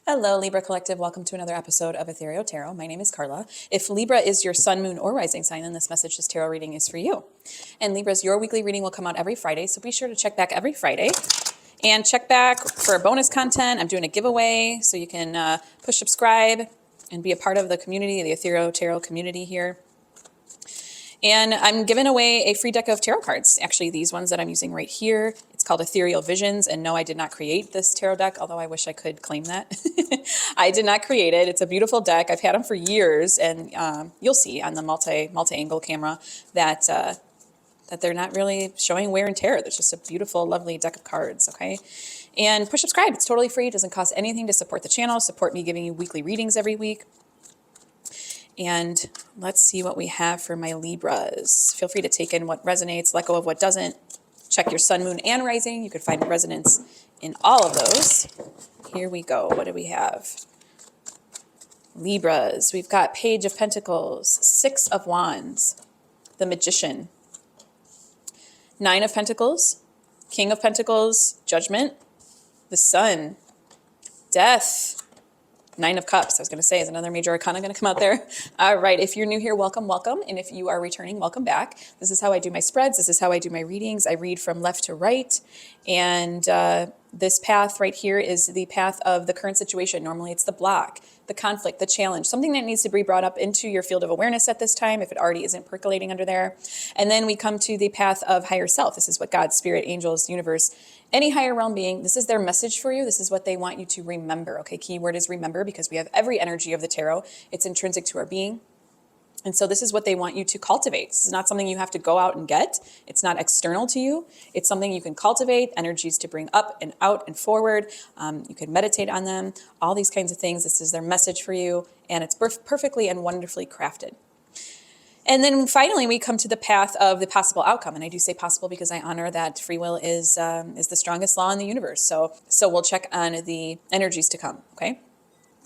Hello, Libra Collective. Welcome to another episode of Ethereal Tarot. My name is Carla. If Libra is your sun, moon, or rising sign, then this message, this tarot reading is for you. And Libras, your weekly reading will come out every Friday, so be sure to check back every Friday. And check back for bonus content. I'm doing a giveaway, so you can push subscribe and be a part of the community, the Ethereal Tarot community here. And I'm giving away a free deck of tarot cards. Actually, these ones that I'm using right here. It's called Ethereal Visions. And no, I did not create this tarot deck, although I wish I could claim that. I did not create it. It's a beautiful deck. I've had them for years. And you'll see on the multi-angle camera that they're not really showing wear and tear. There's just a beautiful, lovely deck of cards, okay? And push subscribe. It's totally free. It doesn't cost anything to support the channel, support me giving you weekly readings every week. And let's see what we have for my Libras. Feel free to take in what resonates, let go of what doesn't. Check your sun, moon, and rising. You could find resonance in all of those. Here we go. What do we have? Libras. We've got Page of Pentacles, Six of Wands, the Magician, Nine of Pentacles, King of Pentacles, Judgment, the Sun, Death, Nine of Cups, I was going to say, is another major arcana going to come out there? All right. If you're new here, welcome, welcome. And if you are returning, welcome back. This is how I do my spreads. This is how I do my readings. I read from left to right. And this path right here is the path of the current situation. Normally it's the block, the conflict, the challenge, something that needs to be brought up into your field of awareness at this time, if it already isn't percolating under there. And then we come to the path of higher self. This is what God, Spirit, angels, universe, any higher realm being, this is their message for you. This is what they want you to remember. Okay, keyword is remember, because we have every energy of the tarot. It's intrinsic to our being. And so this is what they want you to cultivate. This is not something you have to go out and get. It's not external to you. It's something you can cultivate, energies to bring up and out and forward. You can meditate on them, all these kinds of things. This is their message for you, and it's perfectly and wonderfully crafted. And then finally, we come to the path of the possible outcome. And I do say possible because I honor that free will is the strongest law in the universe. So we'll check on the energies to come, okay?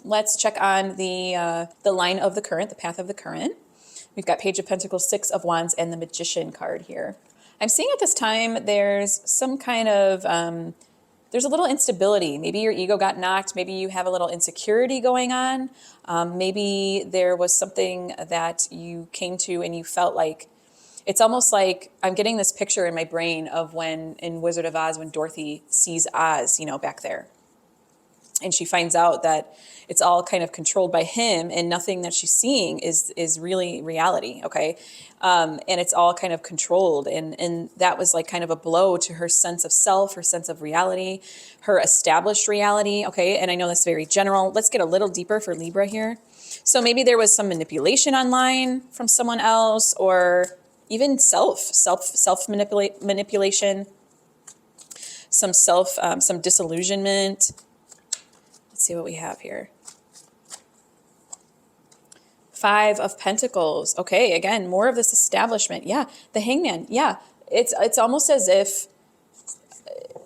Let's check on the line of the current, the path of the current. We've got Page of Pentacles, Six of Wands, and the Magician card here. I'm seeing at this time there's some kind of, there's a little instability. Maybe your ego got knocked. Maybe you have a little insecurity going on. Maybe there was something that you came to and you felt like, it's almost like I'm getting this picture in my brain of when in Wizard of Oz, when Dorothy sees Oz, you know, back there. And she finds out that it's all kind of controlled by him, and nothing that she's seeing is really reality, okay? And it's all kind of controlled. And that was like kind of a blow to her sense of self, her sense of reality, her established reality, okay? And I know that's very general. Let's get a little deeper for Libra here. So maybe there was some manipulation online from someone else, or even self manipulation, some disillusionment. Let's see what we have here. Five of Pentacles. Okay, again, more of this establishment. Yeah, the Hangman. Yeah, it's almost as if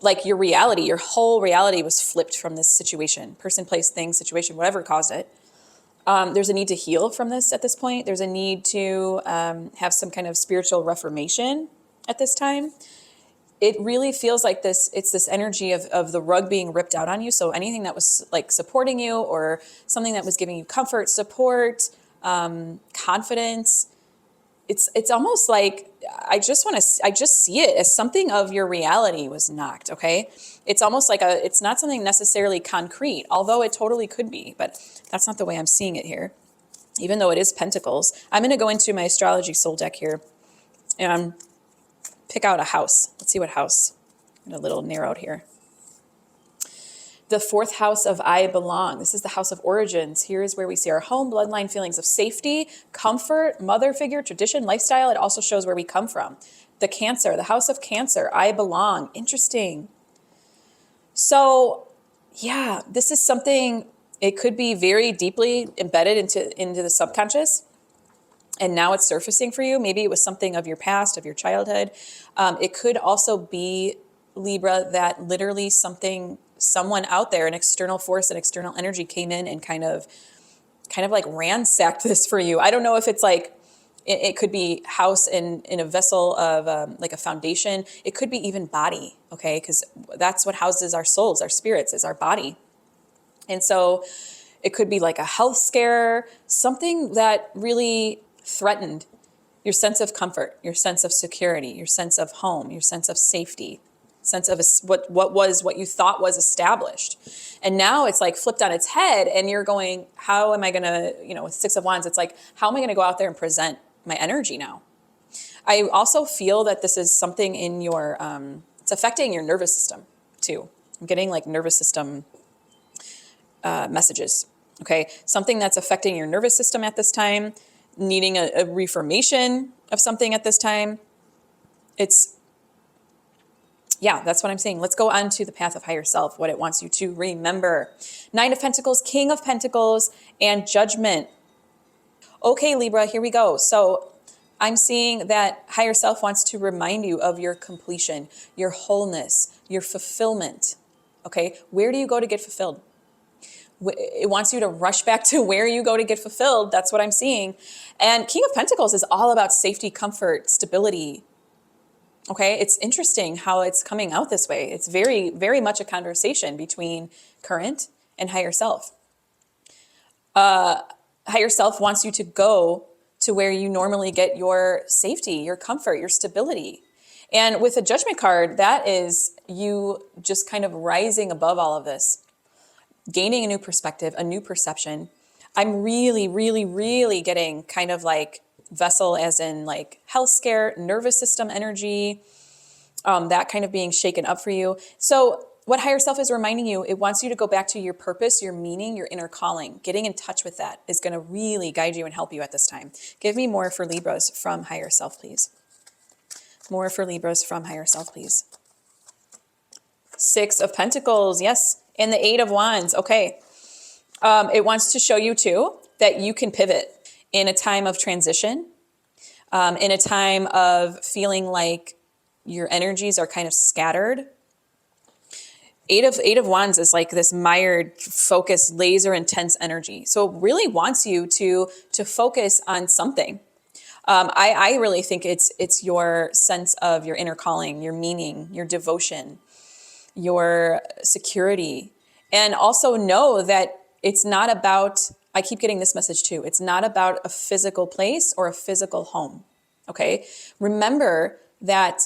like your reality, your whole reality was flipped from this situation. Person, place, thing, situation, whatever caused it. There's a need to heal from this at this point. There's a need to have some kind of spiritual reformation at this time. It really feels like this, it's this energy of the rug being ripped out on you. So anything that was like supporting you, or something that was giving you comfort, support, confidence, it's almost like I just see it as something of your reality was knocked, okay? It's almost like it's not something necessarily concrete, although it totally could be, but that's not the way I'm seeing it here. Even though it is Pentacles, I'm going to go into my astrology soul deck here and pick out a house. Let's see what house. I'm a little narrowed here. The fourth house of I belong. This is the house of origins. Here is where we see our home, bloodline, feelings of safety, comfort, mother figure, tradition, lifestyle. It also shows where we come from. The Cancer, the house of Cancer. I belong. Interesting. So yeah, this is something, it could be very deeply embedded into the subconscious. And now it's surfacing for you. Maybe it was something of your past, of your childhood. It could also be, Libra, that literally someone out there, an external force, an external energy came in and kind of like ransacked this for you. I don't know if it's like, it could be house in a vessel of like a foundation. It could be even body, okay? Because that's what houses our souls, our spirits, is our body. And so it could be like a health scare, something that really threatened your sense of comfort, your sense of security, your sense of home, your sense of safety, sense of what you thought was established. And now it's like flipped on its head, and you're going, how am I going to, with Six of Wands, it's like, how am I going to go out there and present my energy now? I also feel that this is something in your, it's affecting your nervous system too. I'm getting like nervous system messages. Okay. Something that's affecting your nervous system at this time, needing a reformation of something at this time. That's what I'm saying. Let's go on to the path of higher self, what it wants you to remember. Nine of Pentacles, King of Pentacles, and Judgment. Okay, Libra, here we go. So I'm seeing that higher self wants to remind you of your completion, your wholeness, your fulfillment. Okay, where do you go to get fulfilled? It wants you to rush back to where you go to get fulfilled. That's what I'm seeing. And King of Pentacles is all about safety, comfort, stability. Okay, it's interesting how it's coming out this way. It's very, very much a conversation between current and higher self. Higher self wants you to go to where you normally get your safety, your comfort, your stability. And with a Judgment card, that is you just kind of rising above all of this, gaining a new perspective, a new perception. I'm really, really, really getting kind of like vessel as in like health scare, nervous system energy, that kind of being shaken up for you. So what higher self is reminding you, it wants you to go back to your purpose, your meaning, your inner calling. Getting in touch with that is going to really guide you and help you at this time. Give me more for Libras from higher self, please. More for Libras from higher self, please. Six of Pentacles, yes. And the Eight of Wands, okay. It wants to show you too that you can pivot in a time of transition, in a time of feeling like your energies are kind of scattered. Eight of Wands is like this mired, focused, laser intense energy. So it really wants you to focus on something. I really think it's your sense of your inner calling, your meaning, your devotion, your security. And also know that it's not about, I keep getting this message too, it's not about a physical place or a physical home, okay? Remember that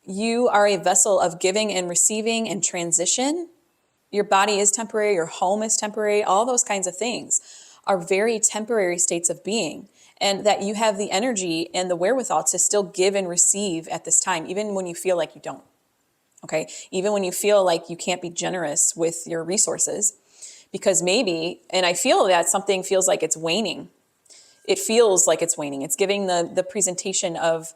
you are a vessel of giving and receiving and transition. Your body is temporary, your home is temporary, all those kinds of things are very temporary states of being. And that you have the energy and the wherewithal to still give and receive at this time, even when you feel like you don't. Okay, even when you feel like you can't be generous with your resources, because maybe, and I feel that something feels like it's waning. It feels like it's waning. It's giving the presentation of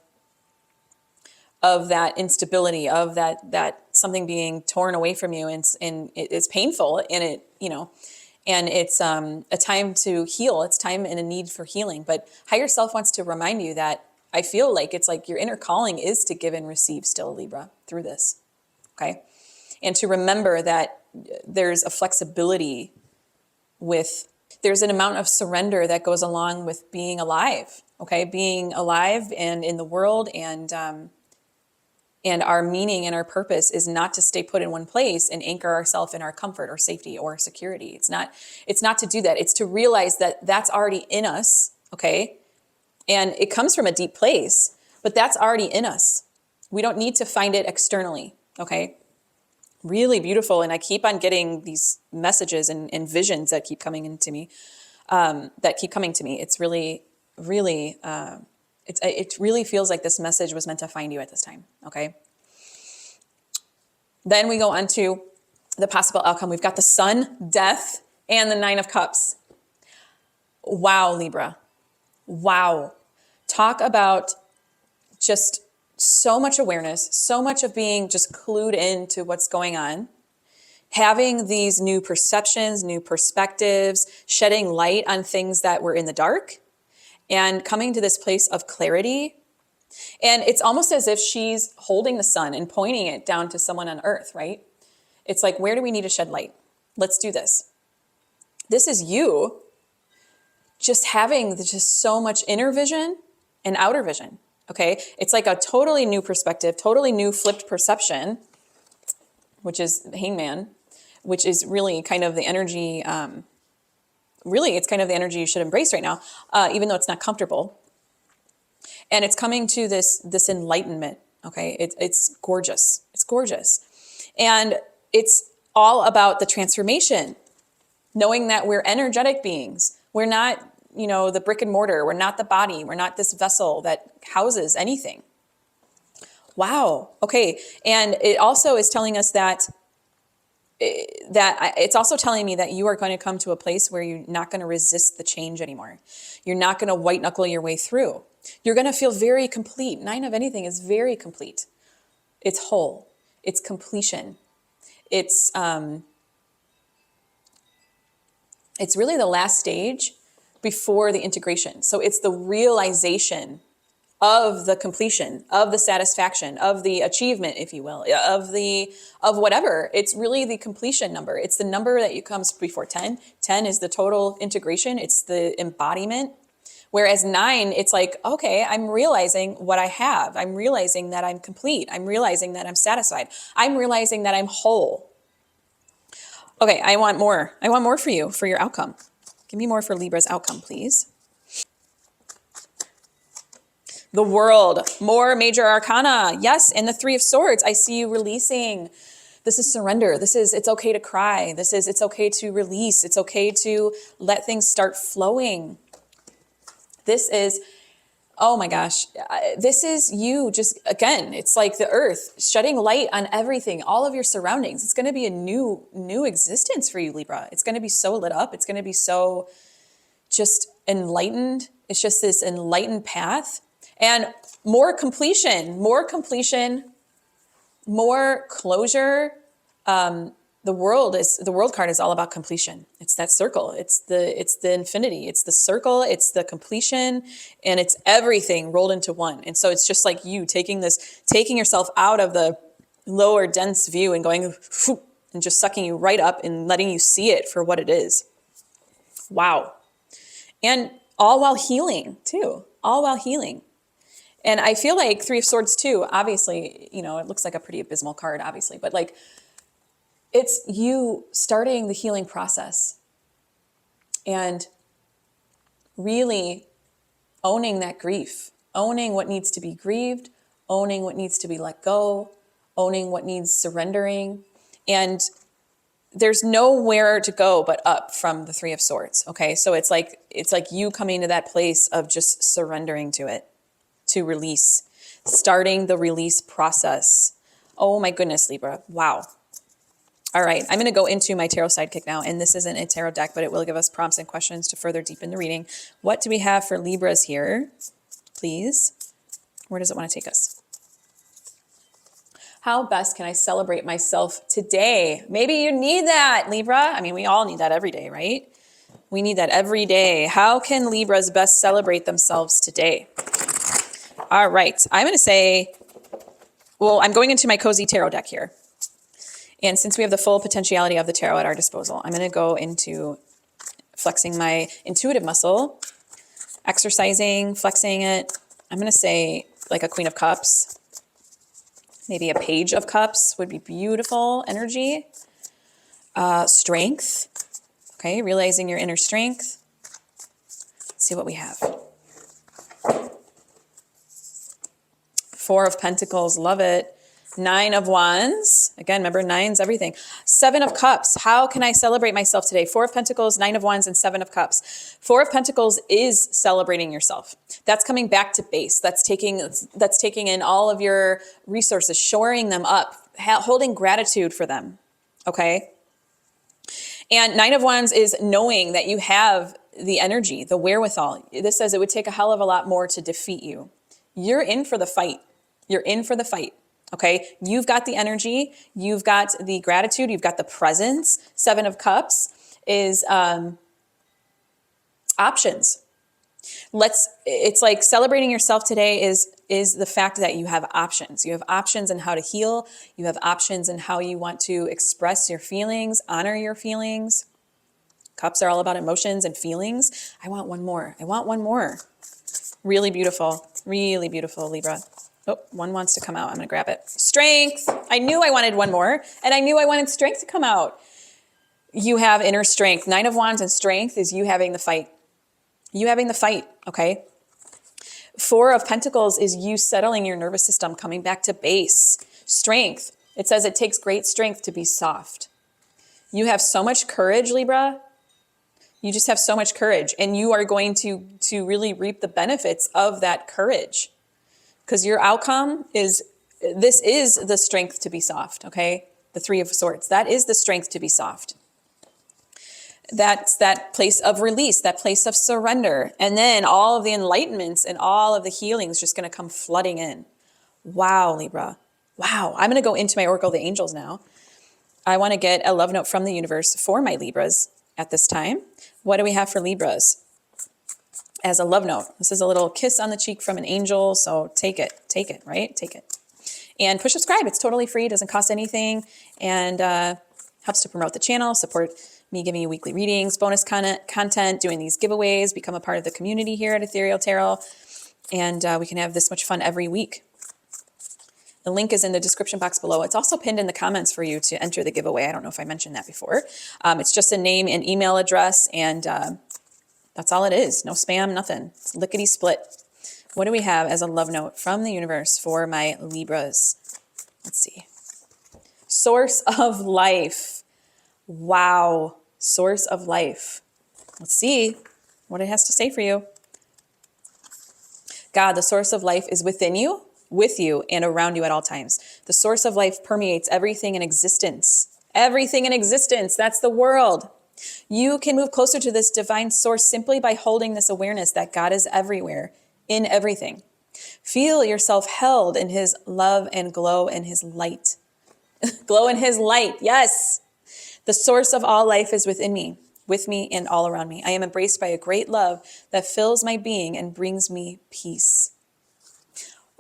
that instability, of that something being torn away from you, and it's painful, and and it's a time to heal. It's time and a need for healing. But higher self wants to remind you that I feel like it's like your inner calling is to give and receive still, Libra, through this. Okay. And to remember that there's a flexibility there's an amount of surrender that goes along with being alive. Okay. Being alive and in the world, and our meaning and our purpose is not to stay put in one place and anchor ourselves in our comfort or safety or security. It's not to do that. It's to realize that that's already in us. Okay. And it comes from a deep place, but that's already in us. We don't need to find it externally. Okay. Really beautiful. And I keep on getting these messages and visions that keep coming into me, It's really, really, it really feels like this message was meant to find you at this time. Okay. Then we go on to the possible outcome. We've got the Sun, Death, and the Nine of Cups. Wow, Libra. Wow. Talk about just so much awareness, so much of being just clued into what's going on, having these new perceptions, new perspectives, shedding light on things that were in the dark, and coming to this place of clarity. And it's almost as if she's holding the sun and pointing it down to someone on earth, right? It's like, where do we need to shed light? Let's do this. This is you just having just so much inner vision and outer vision. Okay. It's like a totally new perspective, totally new flipped perception, which is Hangman. which is really kind of the energy, really it's kind of the energy you should embrace right now, even though it's not comfortable. And it's coming to this enlightenment, okay? It's gorgeous. It's gorgeous. And it's all about the transformation, knowing that we're energetic beings. We're not, the brick and mortar. We're not the body. We're not this vessel that houses anything. Wow. Okay. And it also is telling us that it's also telling me that you are going to come to a place where you're not going to resist the change anymore. You're not going to white knuckle your way through. You're going to feel very complete. 9 of anything is very complete. It's whole. It's completion. It's really the last stage before the integration. So it's the realization of the completion, of the satisfaction, of the achievement, if you will, of whatever. It's really the completion number. It's the number that comes before 10. 10 is the total integration. It's the embodiment. Whereas 9, it's like, okay, I'm realizing what I have. I'm realizing that I'm complete. I'm realizing that I'm satisfied. I'm realizing that I'm whole. Okay, I want more. I want more for you, for your outcome. Give me more for Libra's outcome, please. The World, more major arcana. Yes, and the 3 of Swords. I see you releasing. This is surrender. It's okay to cry. It's okay to release. It's okay to let things start flowing. This is, oh my gosh, this is you just, again, it's like the earth shedding light on everything, all of your surroundings. It's going to be a new existence for you, Libra. It's going to be so lit up. It's going to be so just enlightened. It's just this enlightened path. And more completion, more closure. The world card is all about completion. It's that circle. It's the infinity. It's the circle. It's the completion, and it's everything rolled into one. And so it's just like you taking yourself out of the lower dense view and going and just sucking you right up and letting you see it for what it is. Wow. And all while healing too. All while healing. And I feel like 3 of Swords too, obviously, it looks like a pretty abysmal card, obviously, but like it's you starting the healing process and really owning that grief, owning what needs to be grieved, owning what needs to be let go, owning what needs surrendering. And there's nowhere to go but up from the 3 of Swords. Okay. So it's like you coming to that place of just surrendering to it, to release, starting the release process. Oh my goodness, Libra. Wow. All right. I'm going to go into my tarot sidekick now. And this isn't a tarot deck, but it will give us prompts and questions to further deepen the reading. What do we have for Libras here? Please. Where does it want to take us? How best can I celebrate myself today? Maybe you need that, Libra. I mean, we all need that every day, right? We need that every day. How can Libras best celebrate themselves today? All right. I'm going to say, well, I'm going into my cozy tarot deck here. And since we have the full potentiality of the tarot at our disposal, I'm going to go into flexing my intuitive muscle, exercising, flexing it. I'm going to say like a Queen of Cups. Maybe a Page of Cups would be beautiful energy. Strength. Okay, realizing your inner strength. Let's see what we have. 4 of Pentacles, love it. 9 of Wands. Again, remember 9's everything. 7 of Cups. How can I celebrate myself today? 4 of Pentacles, 9 of Wands, and 7 of Cups. 4 of Pentacles is celebrating yourself. That's coming back to base. That's taking in all of your resources, shoring them up, holding gratitude for them. Okay? And 9 of Wands is knowing that you have the energy, the wherewithal. This says it would take a hell of a lot more to defeat you. You're in for the fight. You're in for the fight. Okay, you've got the energy, you've got the gratitude, you've got the presence. 7 of Cups is options. It's like celebrating yourself today is the fact that you have options. You have options in how to heal. You have options in how you want to express your feelings, honor your feelings. Cups are all about emotions and feelings. I want one more. I want one more. Really beautiful, Libra. Oh, one wants to come out. I'm going to grab it. Strength. I knew I wanted one more, and I knew I wanted strength to come out. You have inner strength. 9 of Wands and strength is you having the fight. You having the fight, okay? 4 of Pentacles is you settling your nervous system, coming back to base. Strength. It says it takes great strength to be soft. You have so much courage, Libra. You just have so much courage, and you are going to really reap the benefits of that courage, because your outcome is, this is the strength to be soft, okay? The 3 of Swords. That is the strength to be soft. That's that place of release, that place of surrender. And then all of the enlightenments and all of the healings just going to come flooding in. Wow, Libra. Wow. I'm going to go into my Oracle of the Angels now. I want to get a love note from the universe for my Libras at this time. What do we have for Libras as a love note? This is a little kiss on the cheek from an angel. So take it, right? Take it. And push subscribe. It's totally free. It doesn't cost anything. And helps to promote the channel, support me giving you weekly readings, bonus content, doing these giveaways, become a part of the community here at Ethereal Tarot. And we can have this much fun every week. The link is in the description box below. It's also pinned in the comments for you to enter the giveaway. I don't know if I mentioned that before. It's just a name and email address, and that's all it is. No spam, nothing. It's lickety split. What do we have as a love note from the universe for my Libras? Let's see. Source of life. Wow. Source of life. Let's see what it has to say for you. God, the source of life is within you, with you, and around you at all times. The source of life permeates everything in existence. Everything in existence. That's the world. You can move closer to this divine source simply by holding this awareness that God is everywhere, in everything. Feel yourself held in his love and glow in his light. Glow in his light. Yes. The source of all life is within me, with me, and all around me. I am embraced by a great love that fills my being and brings me peace.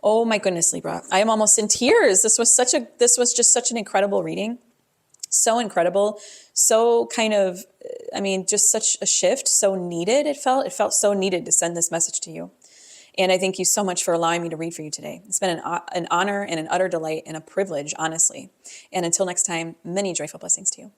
Oh my goodness, Libra. I am almost in tears. This was just such an incredible reading. So incredible. So kind of, just such a shift. So needed. It felt so needed to send this message to you. And I thank you so much for allowing me to read for you today. It's been an honor and an utter delight and a privilege, honestly. And until next time, many joyful blessings to you.